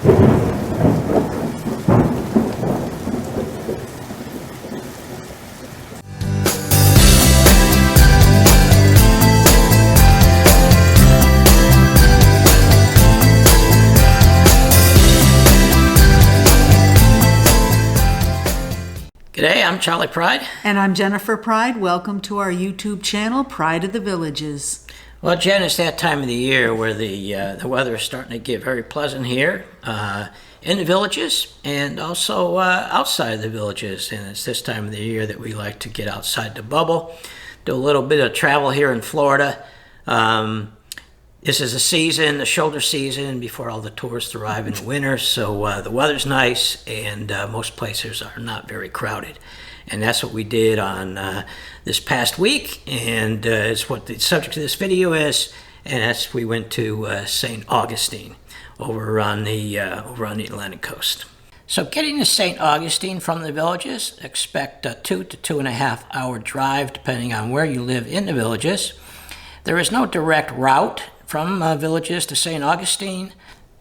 G'day, I'm Charlie Pryde. And I'm Jennifer Pryde. Welcome to our YouTube channel, Pride of the Villages. Well, Jen, it's that time of the year where the weather is starting to get very pleasant here in the villages and also outside of the villages. And it's this time of the year that we like to get outside the bubble, do a little bit of travel here in Florida. This is a season, the shoulder season, before all the tourists arrive in the winter. So the weather's nice and most places are not very crowded. And that's what we did on this past week, and it's what the subject of this video is. And that's we went to St. Augustine over on the Atlantic coast. So getting to St. Augustine from the villages, expect a 2 to 2.5 hour drive depending on where you live in the villages. There is no direct route from villages to St. Augustine,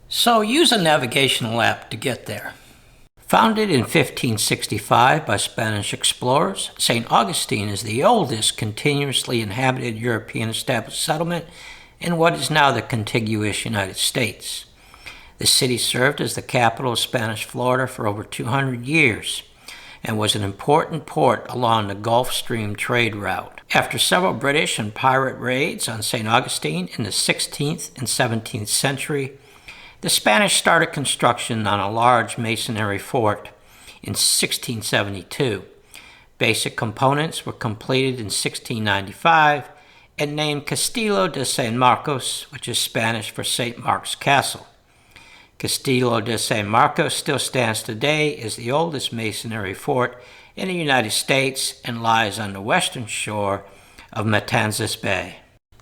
so use a navigational app to get there. Founded in 1565 by Spanish explorers, St. Augustine is the oldest continuously inhabited European established settlement in what is now the contiguous United States. The city served as the capital of Spanish Florida for over 200 years and was an important port along the Gulf Stream trade route. After several British and pirate raids on St. Augustine in the 16th and 17th century, the Spanish started construction on a large masonry fort in 1672. Basic components were completed in 1695 and named Castillo de San Marcos, which is Spanish for St. Mark's Castle. Castillo de San Marcos still stands today as the oldest masonry fort in the United States and lies on the western shore of Matanzas Bay.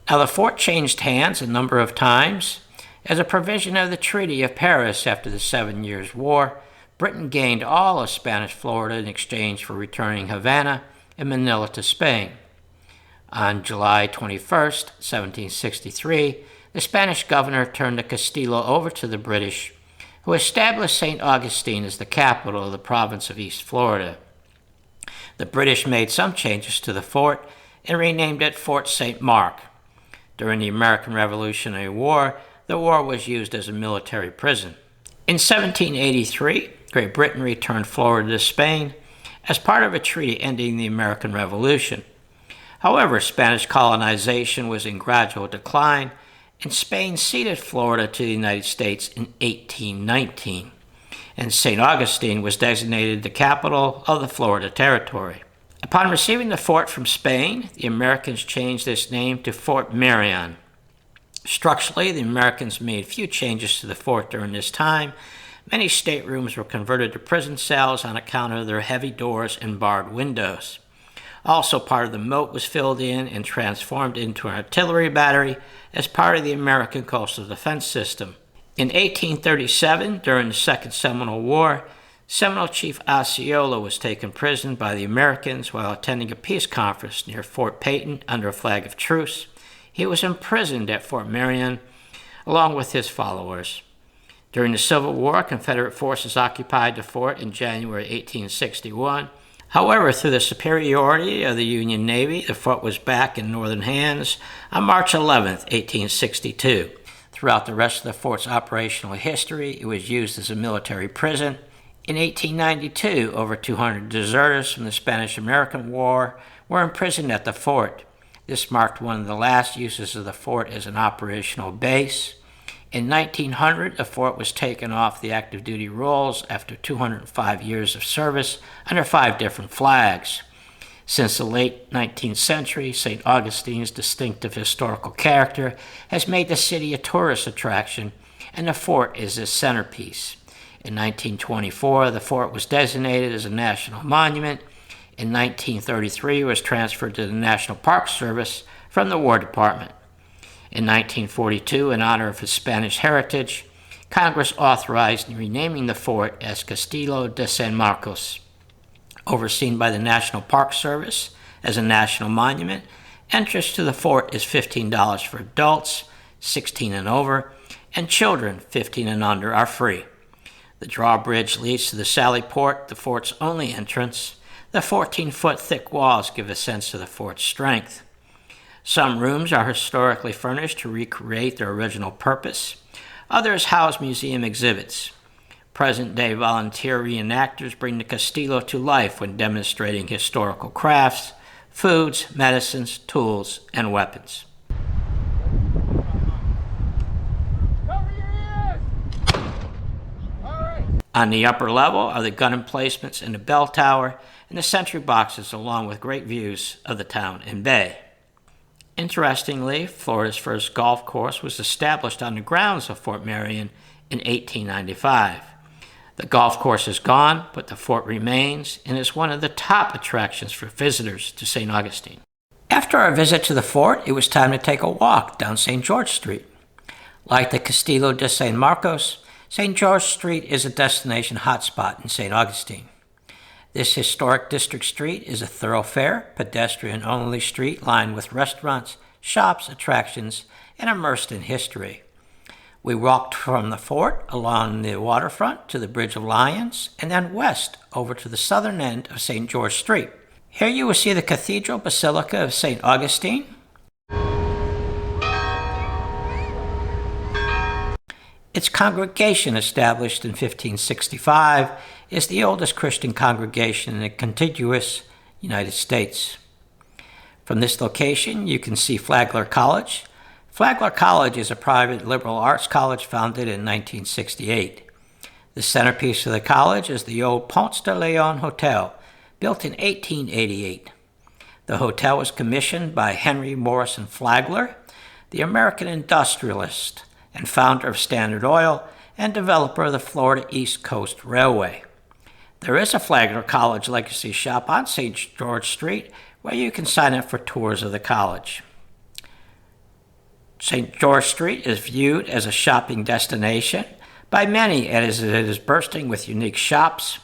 Now, the fort changed hands a number of times. As a provision of the Treaty of Paris after the 7 Years' War, Britain gained all of Spanish Florida in exchange for returning Havana and Manila to Spain. On July 21st, 1763, the Spanish governor turned the Castillo over to the British, who established St. Augustine as the capital of the province of East Florida. The British made some changes to the fort and renamed it Fort St. Mark. During the American Revolutionary War, the war was used as a military prison. In 1783, Great Britain returned Florida to Spain as part of a treaty ending the American Revolution. However, Spanish colonization was in gradual decline, and Spain ceded Florida to the United States in 1819, and St. Augustine was designated the capital of the Florida Territory. Upon receiving the fort from Spain, the Americans changed its name to Fort Marion. Structurally, the Americans made few changes to the fort during this time. Many staterooms were converted to prison cells on account of their heavy doors and barred windows. Also, part of the moat was filled in and transformed into an artillery battery as part of the American Coastal Defense System. In 1837, during the Second Seminole War, Seminole Chief Osceola was taken prisoner by the Americans while attending a peace conference near Fort Peyton under a flag of truce. He was imprisoned at Fort Marion along with his followers. During the Civil War, Confederate forces occupied the fort in January 1861. However, through the superiority of the Union Navy, the fort was back in Northern hands on March 11, 1862. Throughout the rest of the fort's operational history, it was used as a military prison. In 1892, over 200 deserters from the Spanish-American War were imprisoned at the fort. This marked one of the last uses of the fort as an operational base. In 1900, the fort was taken off the active duty rolls after 205 years of service under 5 different flags. Since the late 19th century, St. Augustine's distinctive historical character has made the city a tourist attraction, and the fort is its centerpiece. In 1924, the fort was designated as a national monument. In 1933, it was transferred to the National Park Service from the War Department. In 1942, in honor of its Spanish heritage, Congress authorized renaming the fort as Castillo de San Marcos. Overseen by the National Park Service as a national monument, entrance to the fort is $15 for adults, 16 and over, and children 15 and under are free. The drawbridge leads to the sally port, the fort's only entrance. The 14-foot thick walls give a sense of the fort's strength. Some rooms are historically furnished to recreate their original purpose. Others house museum exhibits. Present-day volunteer reenactors bring the Castillo to life when demonstrating historical crafts, foods, medicines, tools, and weapons. On the upper level are the gun emplacements and the bell tower and the sentry boxes, along with great views of the town and bay. Interestingly, Florida's first golf course was established on the grounds of Fort Marion in 1895. The golf course is gone, but the fort remains and is one of the top attractions for visitors to St. Augustine. After our visit to the fort, it was time to take a walk down St. George Street. Like the Castillo de San Marcos, St. George Street is a destination hotspot in St. Augustine. This historic district street is a thoroughfare, pedestrian-only street lined with restaurants, shops, attractions, and immersed in history. We walked from the fort along the waterfront to the Bridge of Lions, and then west over to the southern end of St. George Street. Here you will see the Cathedral Basilica of St. Augustine. Its congregation, established in 1565, is the oldest Christian congregation in the contiguous United States. From this location, you can see Flagler College. Flagler College is a private liberal arts college founded in 1968. The centerpiece of the college is the old Ponce de Leon Hotel, built in 1888. The hotel was commissioned by Henry Morrison Flagler, the American industrialist and founder of Standard Oil and developer of the Florida East Coast Railway. There is a Flagler College Legacy Shop on St. George Street where you can sign up for tours of the college. St. George Street is viewed as a shopping destination by many as it is bursting with unique shops.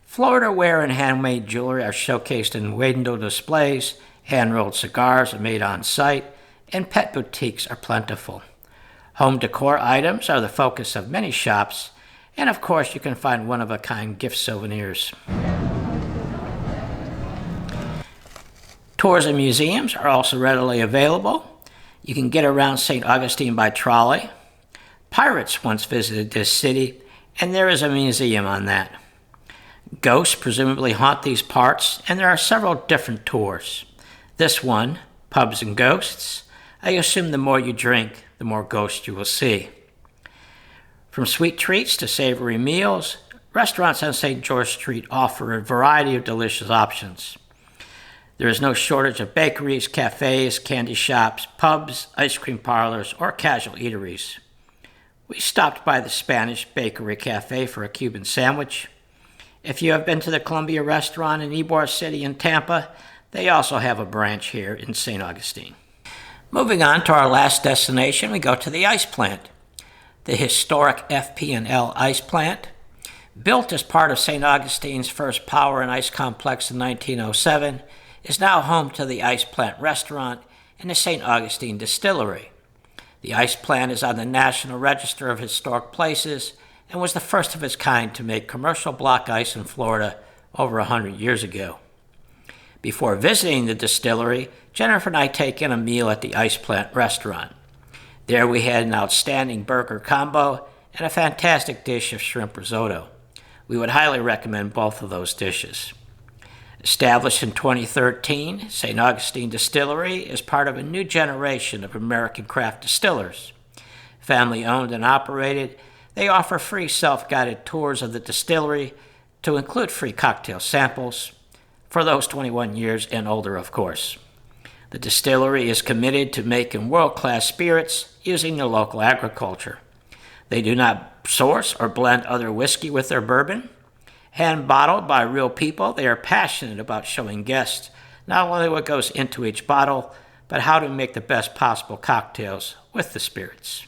Florida ware and handmade jewelry are showcased in window displays, hand-rolled cigars are made on site, and pet boutiques are plentiful. Home decor items are the focus of many shops, and of course you can find one-of-a-kind gift souvenirs. Tours and museums are also readily available. You can get around St. Augustine by trolley. Pirates once visited this city, and there is a museum on that. Ghosts presumably haunt these parts, and there are several different tours. This one, Pubs and Ghosts, I assume the more you drink, the more ghosts you will see. From sweet treats to savory meals, restaurants on St. George Street offer a variety of delicious options. There is no shortage of bakeries, cafes, candy shops, pubs, ice cream parlors, or casual eateries. We stopped by the Spanish Bakery Cafe for a Cuban sandwich. If you have been to the Columbia Restaurant in Ybor City in Tampa, they also have a branch here in St. Augustine. Moving on to our last destination, we go to the ice plant. The historic FP&L ice plant, built as part of St. Augustine's first power and ice complex in 1907, is now home to the Ice Plant Restaurant and the St. Augustine Distillery. The ice plant is on the National Register of Historic Places and was the first of its kind to make commercial block ice in Florida over 100 years ago. Before visiting the distillery, Jennifer and I take in a meal at the Ice Plant Restaurant. There we had an outstanding burger combo and a fantastic dish of shrimp risotto. We would highly recommend both of those dishes. Established in 2013, St. Augustine Distillery is part of a new generation of American craft distillers. Family owned and operated, they offer free self-guided tours of the distillery to include free cocktail samples, for those 21 years and older, of course. The distillery is committed to making world-class spirits using the local agriculture. They do not source or blend other whiskey with their bourbon. Hand-bottled by real people, they are passionate about showing guests not only what goes into each bottle, but how to make the best possible cocktails with the spirits.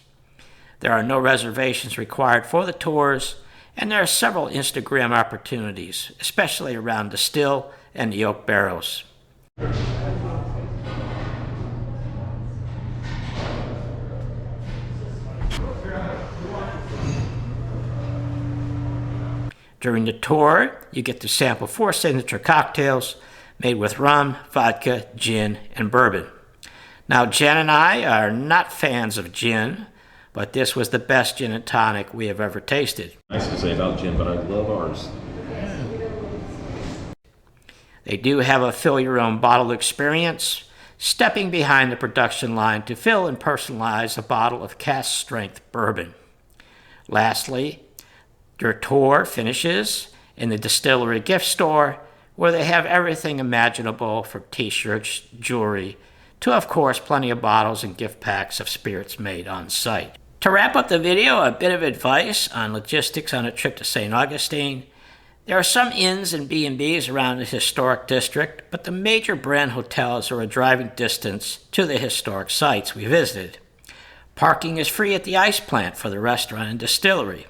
There are no reservations required for the tours, and there are several Instagram opportunities, especially around the still and the oak barrels. During the tour, you get to sample 4 signature cocktails made with rum, vodka, gin, and bourbon. Now, Jen and I are not fans of gin, but this was the best gin and tonic we have ever tasted. Nice to say about gin, but I love ours. They do have a fill your own bottle experience, stepping behind the production line to fill and personalize a bottle of cask strength bourbon. Lastly, your tour finishes in the distillery gift store, where they have everything imaginable from t-shirts, jewelry, to of course plenty of bottles and gift packs of spirits made on site. To wrap up the video, a bit of advice on logistics on a trip to St. Augustine. There are some inns and B&Bs around the historic district, but the major brand hotels are a driving distance to the historic sites we visited. Parking is free at the ice plant for the restaurant and distillery.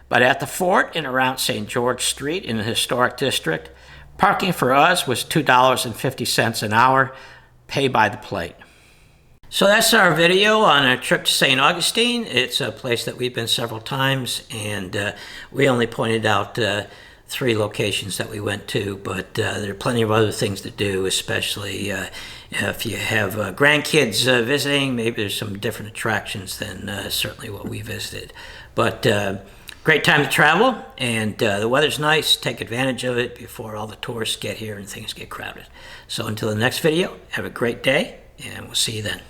But at the fort and around St. George Street in the historic district, parking for us was $2.50 an hour, pay by the plate. So that's our video on our trip to St. Augustine. It's a place that we've been several times, and we only pointed out 3 locations that we went to, but there are plenty of other things to do, especially if you have grandkids visiting. Maybe there's some different attractions than certainly what we visited. But great time to travel, and the weather's nice. Take advantage of it before all the tourists get here and things get crowded. So until the next video, have a great day, and we'll see you then.